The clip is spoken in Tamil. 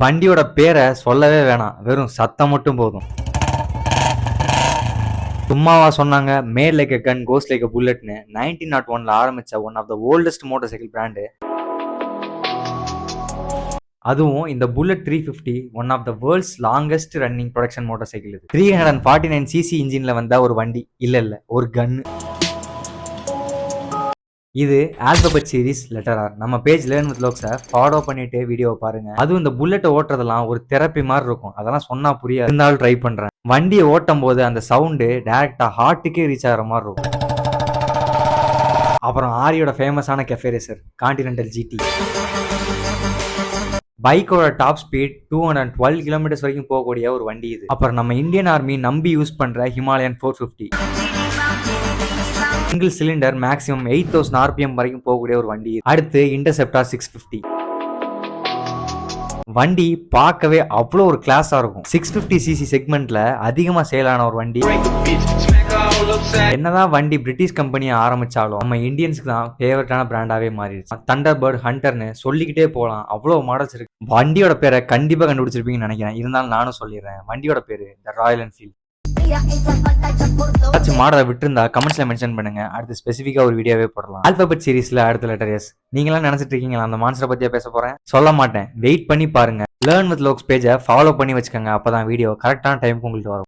வண்டியோட பேரை சொல்லவே வேணாம், வெறும் சத்தம் மட்டும் போதும். சும்மாவா சொன்னாங்க made like a gun goes like a புல்லட்னு 1901ல ஆரம்பிச்ச one of the oldest motorcycle brand. அதுவும் இந்த bullet 350 one of the world's longest running production motorcycle. இது 349 சிசி இன்ஜின்ல வந்த ஒரு வண்டி இல்ல ஒரு கன்னு. இது ஆல்பபெட் சீரிஸ் லெட்டர் ஆர். நம்ம பேஜ் லேர்ன் வித் லோக்ஸை ஃபாலோ பண்ணிட்டு வீடியோ பாருங்க. அதுவும் இந்த புல்லட்டை ஓட்டுறதெல்லாம் ஒரு தெரப்பி மாதிரி இருக்கும். அதெல்லாம் சொன்னா புரியாது, இருந்தாலும் ட்ரை பண்றேன். வண்டியை ஓட்டும் போது அந்த சவுண்டு டைரக்டா ஹார்ட்டுக்கே ரீச் ஆகிற மாதிரி இருக்கும். அப்புறம் ஆரியோட ஃபேமஸான கெஃபே ரேசர் கான்டினென்டல் ஜிடி. பைக்கோட டாப் ஸ்பீட் 212 கிலோமீட்டர்ஸ் வரைக்கும் போகக்கூடிய ஒரு வண்டி இது. அப்புறம் நம்ம இந்தியன் ஆர்மி நம்பி யூஸ் பண்ற Himalayan 450. Single cylinder maximum 8000 RPM வரைக்கும் போகக்கூடிய ஒரு வண்டி. அடுத்து இன்டர்செப்டார் 650. வண்டி பார்க்கவே அவ்வளோ ஒரு கிளாஸா இருக்கும். 650cc செக்மெண்ட்ல அதிகமா சேலான ஒரு வண்டி. என்னதான் வண்டி பிரிட்டிஷ் கம்பெனியை ஆரம்பிச்சாலும் நம்ம இந்தியன்ஸ்க்கு தான் ஃபேவரட்டான பிராண்டாவே மாறிடுச்சு. தண்டர்பர்ட், ஹண்டர்னு சொல்லிக்கிட்டே போகலாம், அவ்வளோ மாடல்ஸ் இருக்கு. வண்டியோட பேரை கண்டிப்பா கண்டுபிடிச்சிருப்பீங்கன்னு நினைக்கிறேன். இருந்தாலும் நானும் சொல்லிடுறேன். வண்டியோட பேரு த ராயல் என்ஃபீல்ட். ஏதாச்சும் மாடலை விட்டுருந்தா கமெண்ட்ஸ்ல மென்ஷன் பண்ணுங்க. அடுத்து ஸ்பெசிஃபிக்கா ஒரு வீடியோவே போடலாம். ஆல்பபெட் சீரிஸ்ல அடுத்த லெட்டர் எஸ். நீங்களாம் நினைச்சிட்டு இருக்கீங்களா அந்த மான்ஸ்டரை பத்தியா பேச போறேன்? சொல்ல மாட்டேன், வெயிட் பண்ணி பாருங்க. லேர்ன் வித் லோக்ஸ் பேஜை ஃபாலோ பண்ணி வச்சுக்கோங்க. அப்பதான் வீடியோ கரெக்டான டைமுக்கு உங்களுக்கு வரும்.